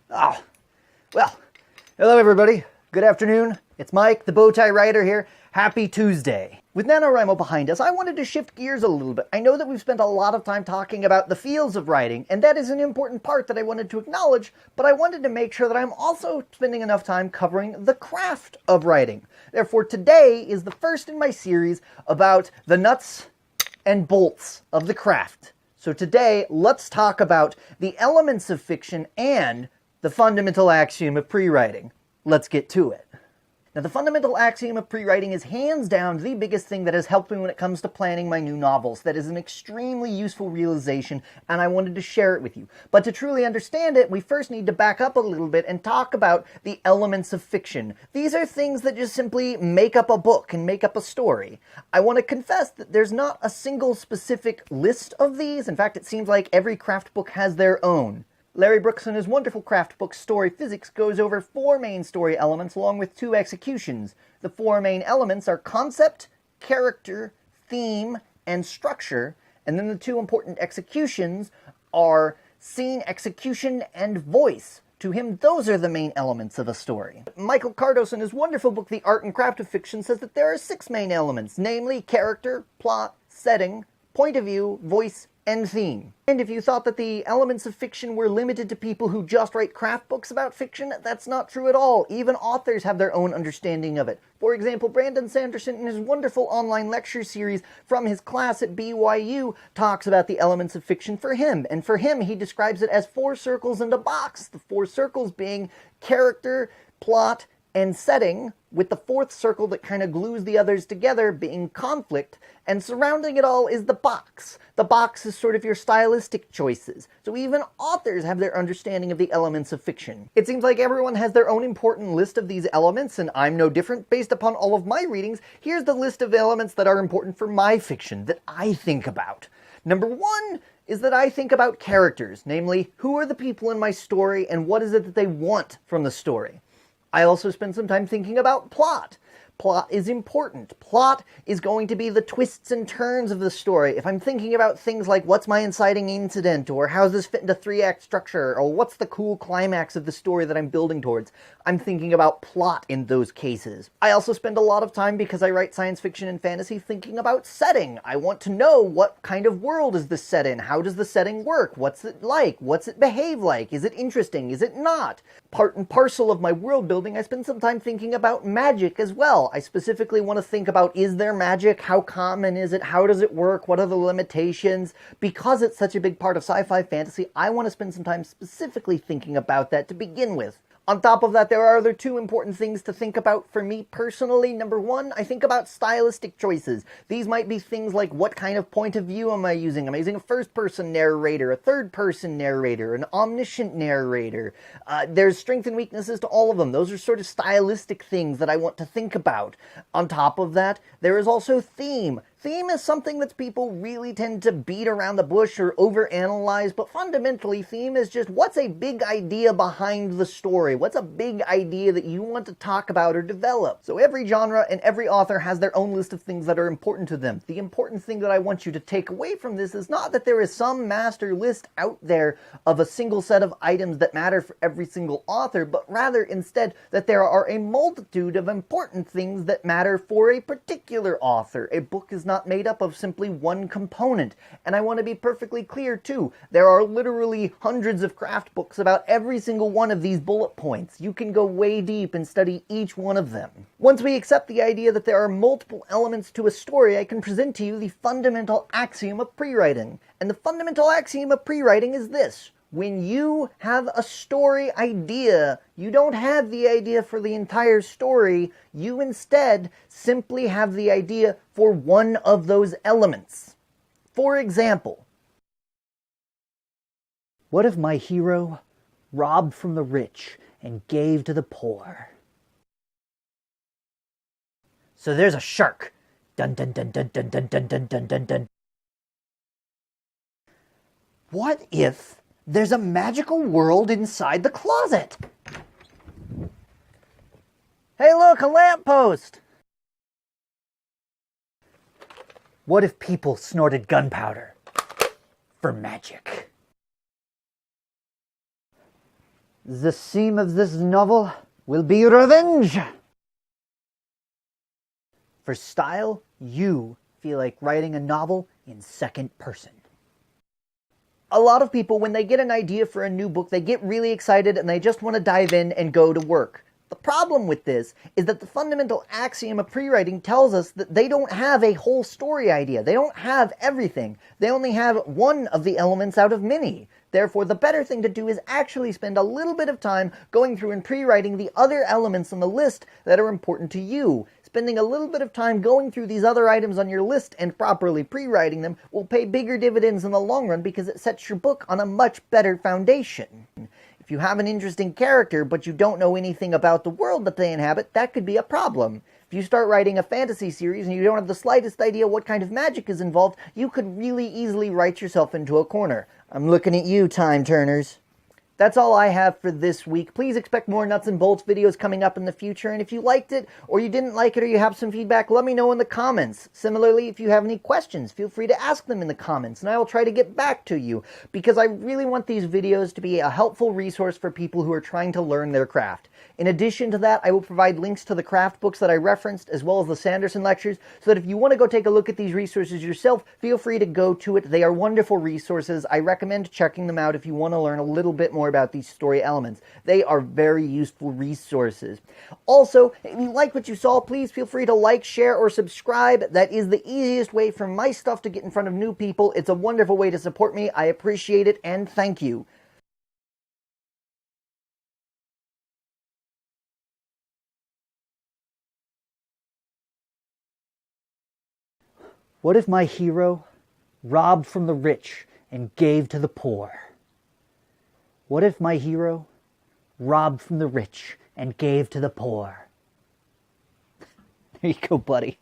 Ah, well, hello everybody. Good afternoon. It's Mike, the Bowtie Writer here. Happy Tuesday. With NaNoWriMo behind us, I wanted to shift gears a little bit. I know that we've spent a lot of time talking about the fields of writing, and that is an important part that I wanted to acknowledge, but I wanted to make sure that I'm also spending enough time covering the craft of writing. Therefore, today is the first in my series about the nuts and bolts of the craft. So today, let's talk about the elements of fiction and the fundamental axiom of prewriting. Let's get to it. Now, the fundamental axiom of prewriting is hands down the biggest thing that has helped me when it comes to planning my new novels. That is an extremely useful realization, and I wanted to share it with you. But to truly understand it, we first need to back up a little bit and talk about the elements of fiction. These are things that just simply make up a book and make up a story. I want to confess that there's not a single specific list of these. In fact, it seems like every craft book has their own. Larry Brooks in his wonderful craft book Story Physics goes over 4 main story elements along with 2 executions. The 4 main elements are concept, character, theme, and structure, and then the 2 important executions are scene execution and voice. To him, those are the main elements of a story. Michael Cardos in his wonderful book The Art and Craft of Fiction says that there are 6 main elements, namely character, plot, setting, point of view, voice, and theme. And if you thought that the elements of fiction were limited to people who just write craft books about fiction, that's not true at all. Even authors have their own understanding of it. For example, Brandon Sanderson in his wonderful online lecture series from his class at BYU talks about the elements of fiction for him. And for him, he describes it as 4 circles and a box. The 4 circles being character, plot, and setting, with the 4th circle that kind of glues the others together being conflict, and surrounding it all is the box. The box is sort of your stylistic choices. So even authors have their understanding of the elements of fiction. It seems like everyone has their own important list of these elements, and I'm no different. Based upon all of my readings, here's the list of elements that are important for my fiction, that I think about. Number 1 is that I think about characters, namely, who are the people in my story and what is it that they want from the story. I also spend some time thinking about plot. Plot is important. Plot is going to be the twists and turns of the story. If I'm thinking about things like what's my inciting incident, or how does this fit into 3-act structure, or what's the cool climax of the story that I'm building towards, I'm thinking about plot in those cases. I also spend a lot of time, because I write science fiction and fantasy, thinking about setting. I want to know what kind of world is this set in? How does the setting work? What's it like? What's it behave like? Is it interesting? Is it not? Part and parcel of my world building, I spend some time thinking about magic as well. I specifically want to think about, is there magic? How common is it? How does it work? What are the limitations? Because it's such a big part of sci-fi fantasy, I want to spend some time specifically thinking about that to begin with. On top of that, there are other 2 important things to think about for me personally. Number 1, I think about stylistic choices. These might be things like, what kind of point of view am I using? Am I using a first-person narrator, a third-person narrator, an omniscient narrator? There's strengths and weaknesses to all of them. Those are sort of stylistic things that I want to think about. On top of that, there is also theme. Theme is something that people really tend to beat around the bush or overanalyze, but fundamentally, theme is just what's a big idea behind the story? What's a big idea that you want to talk about or develop? So every genre and every author has their own list of things that are important to them. The important thing that I want you to take away from this is not that there is some master list out there of a single set of items that matter for every single author, but rather instead that there are a multitude of important things that matter for a particular author. A book is not made up of simply one component. And I want to be perfectly clear too. There are literally hundreds of craft books about every single one of these bullet points. You can go way deep and study each one of them. Once we accept the idea that there are multiple elements to a story, I can present to you the fundamental axiom of prewriting. And the fundamental axiom of prewriting is this: when you have a story idea, you don't have the idea for the entire story. You instead simply have the idea for one of those elements. For example, what if my hero robbed from the rich and gave to the poor? So there's a shark. Dun dun dun dun dun dun dun dun dun dun dun. What if there's a magical world inside the closet? Hey look, a lamppost! What if people snorted gunpowder for magic? The theme of this novel will be revenge. For style, you feel like writing a novel in second person. A lot of people, when they get an idea for a new book, they get really excited and they just want to dive in and go to work. The problem with this is that the fundamental axiom of prewriting tells us that they don't have a whole story idea. They don't have everything. They only have one of the elements out of many. Therefore, the better thing to do is actually spend a little bit of time going through and prewriting the other elements on the list that are important to you. Spending a little bit of time going through these other items on your list and properly prewriting them will pay bigger dividends in the long run because it sets your book on a much better foundation. If you have an interesting character, but you don't know anything about the world that they inhabit, that could be a problem. If you start writing a fantasy series and you don't have the slightest idea what kind of magic is involved, you could really easily write yourself into a corner. I'm looking at you, time turners. That's all I have for this week. Please expect more nuts and bolts videos coming up in the future, and if you liked it, or you didn't like it, or you have some feedback, let me know in the comments. Similarly, if you have any questions, feel free to ask them in the comments, and I will try to get back to you, because I really want these videos to be a helpful resource for people who are trying to learn their craft. In addition to that, I will provide links to the craft books that I referenced, as well as the Sanderson lectures, so that if you want to go take a look at these resources yourself, feel free to go to it. They are wonderful resources. I recommend checking them out if you want to learn a little bit more about these story elements. They are very useful resources. Also, if you like what you saw, please feel free to like, share, or subscribe. That is the easiest way for my stuff to get in front of new people. It's a wonderful way to support me. I appreciate it, and thank you. What if my hero robbed from the rich and gave to the poor? What if my hero robbed from the rich and gave to the poor? There you go, buddy.